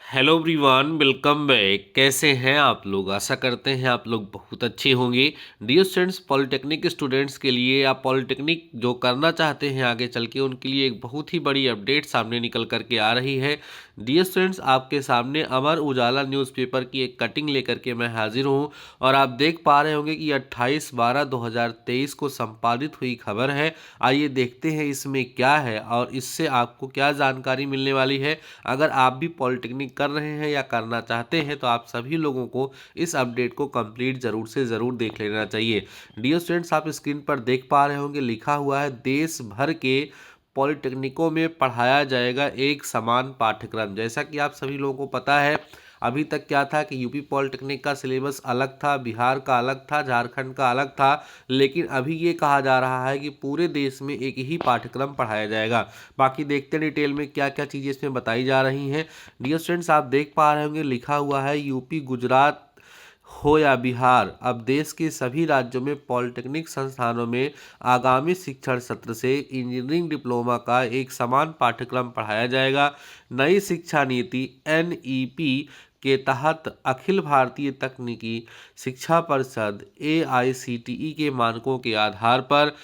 Hello everyone, welcome back. कैसे हैं आप लोग? आशा करते हैं आप लोग बहुत अच्छे होंगे। डियर स्टूडेंट्स, पॉलिटेक्निक स्टूडेंट्स के लिए या पॉलिटेक्निक जो करना चाहते हैं आगे चल के, उनके लिए एक बहुत ही बड़ी अपडेट सामने निकल कर के आ रही है। डियर स्टूडेंट्स, आपके सामने अमर उजाला न्यूज़पेपर की एक कटिंग लेकर के मैं हाजिर हूँ और आप देख पा रहे होंगे कि 28/12/2023 को संपादित हुई खबर है। आइए देखते हैं इसमें क्या है और इससे आपको क्या जानकारी मिलने वाली है। अगर आप भी पॉलिटेक्निक कर रहे हैं या करना चाहते हैं तो आप सभी लोगों को इस अपडेट को कंप्लीट ज़रूर से ज़रूर देख लेना चाहिए। डियर स्टूडेंट्स, आप स्क्रीन पर देख पा रहे होंगे, लिखा हुआ है देश भर के पॉलिटेक्निकों में पढ़ाया जाएगा एक समान पाठ्यक्रम। जैसा कि आप सभी लोगों को पता है, अभी तक क्या था कि यूपी पॉलिटेक्निक का सिलेबस अलग था, बिहार का अलग था, झारखंड का अलग था, लेकिन अभी ये कहा जा रहा है कि पूरे देश में एक ही पाठ्यक्रम पढ़ाया जाएगा। बाकी देखते हैं डिटेल में क्या क्या चीज़ें इसमें बताई जा रही हैं। डियर स्टूडेंट्स, आप देख पा रहे होंगे, लिखा हुआ है यूपी, गुजरात हो या बिहार, अब देश के सभी राज्यों में पॉलिटेक्निक संस्थानों में आगामी शिक्षण सत्र से इंजीनियरिंग डिप्लोमा का एक समान पाठ्यक्रम पढ़ाया जाएगा। नई शिक्षा नीति एनईपी के तहत अखिल भारतीय तकनीकी शिक्षा परिषद एआईसीटीई के मानकों के आधार पर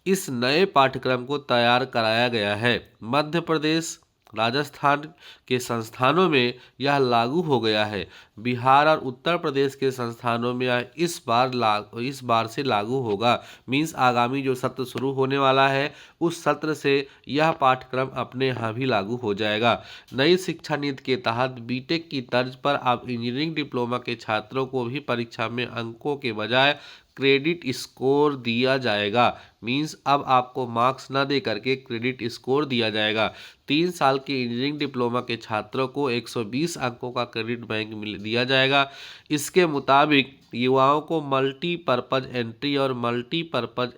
इस नए पाठ्यक्रम को तैयार कराया गया है। मध्य प्रदेश, राजस्थान के संस्थानों में यह लागू हो गया है। बिहार और उत्तर प्रदेश के संस्थानों में यह इस बार से लागू होगा। मीन्स आगामी जो सत्र शुरू होने वाला है उस सत्र से यह पाठ्यक्रम अपने यहाँ भी लागू हो जाएगा। नई शिक्षा नीति के तहत बीटेक की तर्ज पर अब इंजीनियरिंग डिप्लोमा के छात्रों को भी परीक्षा में अंकों के बजाय क्रेडिट स्कोर दिया जाएगा। मीन्स अब आपको मार्क्स ना दे करके क्रेडिट स्कोर दिया जाएगा। 3 साल के इंजीनियरिंग डिप्लोमा के छात्रों को 120 अंकों का क्रेडिट बैंक दिया जाएगा। इसके मुताबिक युवाओं को मल्टीपर्पज एंट्री और मल्टीपर्पज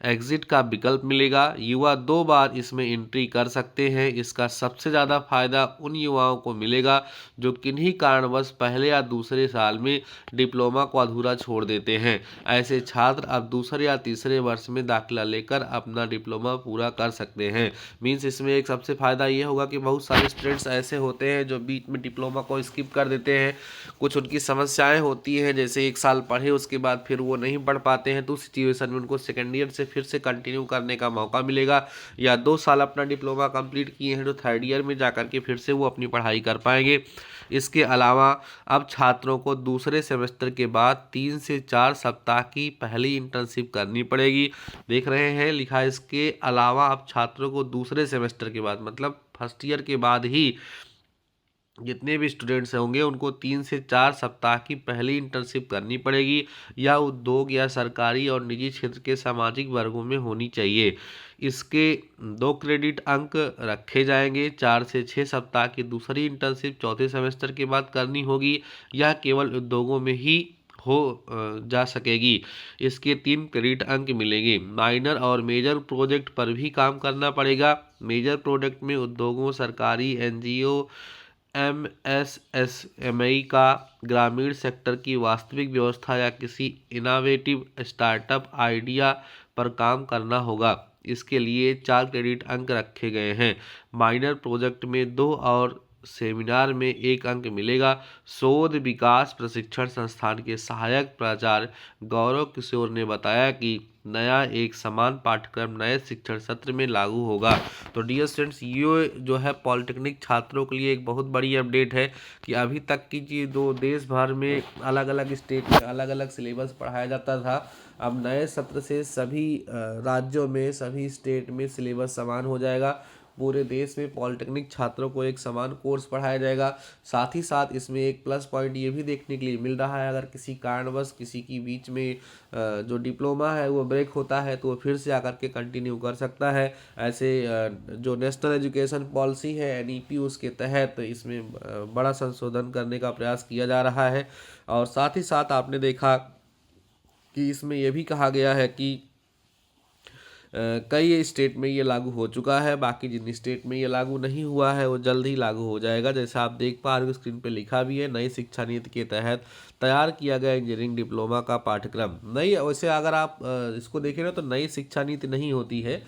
एग्जिट का विकल्प मिलेगा। युवा 2 बार इसमें एंट्री कर सकते हैं। इसका सबसे ज़्यादा फायदा उन युवाओं को मिलेगा जो किन्हीं कारणवश पहले या दूसरे साल में डिप्लोमा को अधूरा छोड़ देते हैं। ऐसे छात्र अब दूसरे या तीसरे वर्ष में दाखिला लेकर अपना डिप्लोमा पूरा कर सकते हैं। मीन्स इसमें एक सबसे फ़ायदा ये होगा कि बहुत सारे स्टूडेंट्स ऐसे होते हैं जो बीच में डिप्लोमा को स्किप कर देते हैं। कुछ उनकी समस्याएं होती हैं, जैसे 1 साल पढ़े उसके बाद फिर वो नहीं पढ़ पाते हैं, तो उस सिचुएशन में उनको सेकेंड ईयर से फिर से कंटिन्यू करने का मौका मिलेगा। या 2 साल अपना डिप्लोमा कंप्लीट किए हैं तो थर्ड ईयर में जाकर के फिर से वो अपनी पढ़ाई कर पाएंगे। इसके अलावा अब छात्रों को दूसरे सेमेस्टर के बाद 3 से 4 सप्ताह की पहली इंटर्नशिप करनी पड़ेगी। देख रहे हैं, लिखा है इसके अलावा अब छात्रों को दूसरे सेमेस्टर के बाद मतलब फर्स्ट ईयर के बाद ही जितने भी स्टूडेंट्स होंगे उनको 3 से 4 सप्ताह की पहली इंटर्नशिप करनी पड़ेगी। या उद्योग या सरकारी और निजी क्षेत्र के सामाजिक वर्गों में होनी चाहिए। इसके 2 क्रेडिट अंक रखे जाएंगे। 4 से 6 सप्ताह की दूसरी इंटर्नशिप चौथे सेमेस्टर के बाद करनी होगी। यह केवल उद्योगों में ही हो जा सकेगी। इसके 3 क्रेडिट अंक मिलेंगे। माइनर और मेजर प्रोजेक्ट पर भी काम करना पड़ेगा। मेजर प्रोजेक्ट में उद्योगों, सरकारी एनजीओ, एमएसएसएमई का ग्रामीण सेक्टर की वास्तविक व्यवस्था या किसी इनोवेटिव स्टार्टअप आइडिया पर काम करना होगा। इसके लिए 4 क्रेडिट अंक रखे गए हैं। माइनर प्रोजेक्ट में 2 और सेमिनार में 1 अंक मिलेगा। शोध विकास प्रशिक्षण संस्थान के सहायक प्राचार्य गौरव किशोर ने बताया कि नया एक समान पाठ्यक्रम नए शिक्षण सत्र में लागू होगा। तो डियर स्टूडेंट्स, ये जो है पॉलिटेक्निक छात्रों के लिए एक बहुत बड़ी अपडेट है कि अभी तक की जो देश भर में अलग अलग स्टेट में अलग अलग सिलेबस पढ़ाया जाता था, अब नए सत्र से सभी राज्यों में, सभी स्टेट में सिलेबस समान हो जाएगा। पूरे देश में पॉलिटेक्निक छात्रों को एक समान कोर्स पढ़ाया जाएगा। साथ ही साथ इसमें एक प्लस पॉइंट ये भी देखने के लिए मिल रहा है, अगर किसी कारणवश किसी की बीच में जो डिप्लोमा है वो ब्रेक होता है तो वो फिर से आकर के कंटिन्यू कर सकता है। ऐसे जो नेशनल एजुकेशन पॉलिसी है एनईपी, उसके तहत इसमें बड़ा संशोधन करने का प्रयास किया जा रहा है। और साथ ही साथ आपने देखा कि इसमें यह भी कहा गया है कि कई स्टेट में ये लागू हो चुका है, बाकी जिन स्टेट में ये लागू नहीं हुआ है वो जल्द ही लागू हो जाएगा। जैसा आप देख पा रहे हो स्क्रीन पे लिखा भी है, नई शिक्षा नीति के तहत तैयार किया गया इंजीनियरिंग डिप्लोमा का पाठ्यक्रम। नई, वैसे अगर आप इसको देखें ना तो नई शिक्षा नीति नहीं होती है,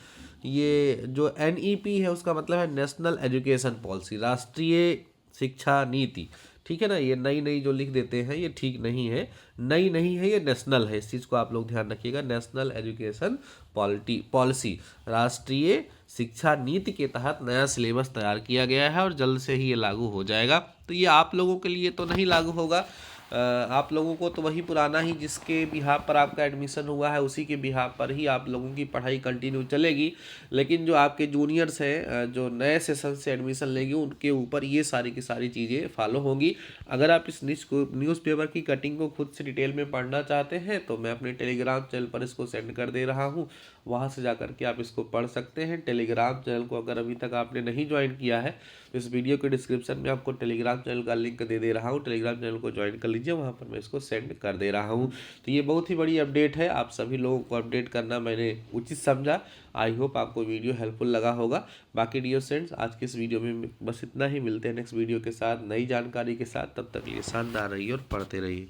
ये जो एनईपी है उसका मतलब है नेशनल एजुकेशन पॉलिसी, राष्ट्रीय शिक्षा नीति, ठीक है ना। ये नई नई जो लिख देते हैं ये ठीक नहीं है, नई नहीं है, ये नेशनल है। इस चीज़ को आप लोग ध्यान रखिएगा। नेशनल एजुकेशन पॉलिसी, राष्ट्रीय शिक्षा नीति के तहत नया सिलेबस तैयार किया गया है और जल्द से ही ये लागू हो जाएगा। तो ये आप लोगों के लिए तो नहीं लागू होगा, आप लोगों को तो वही पुराना ही जिसके बिहाफ पर आपका एडमिशन हुआ है उसी के बिहाफ पर ही आप लोगों की पढ़ाई कंटिन्यू चलेगी। लेकिन जो आपके जूनियर्स हैं जो नए सेशन से एडमिशन लेंगे उनके ऊपर ये सारी की सारी चीज़ें फॉलो होंगी। अगर आप इस न्यूज़पेपर की कटिंग को खुद से डिटेल में पढ़ना चाहते हैं तो मैं अपने टेलीग्राम चैनल पर इसको सेंड कर दे रहा हूँ, वहाँ से जा करके आप इसको पढ़ सकते हैं। टेलीग्राम चैनल को अगर अभी तक आपने नहीं ज्वाइन किया है तो इस वीडियो के डिस्क्रिप्शन में आपको टेलीग्राम चैनल का लिंक दे रहा हूँ, टेलीग्राम चैनल को ज्वाइन कर लीजिए, वहाँ पर मैं इसको सेंड कर दे रहा हूँ। तो ये बहुत ही बड़ी अपडेट है, आप सभी लोगों को अपडेट करना मैंने उचित समझा। आई होप आपको वीडियो हेल्पफुल लगा होगा। बाकी डियर फ्रेंड्स आज के इस वीडियो में बस इतना ही, मिलते हैं नेक्स्ट वीडियो के साथ नई जानकारी के साथ। तब तक के लिए शानदार रहिए और पढ़ते रहिए।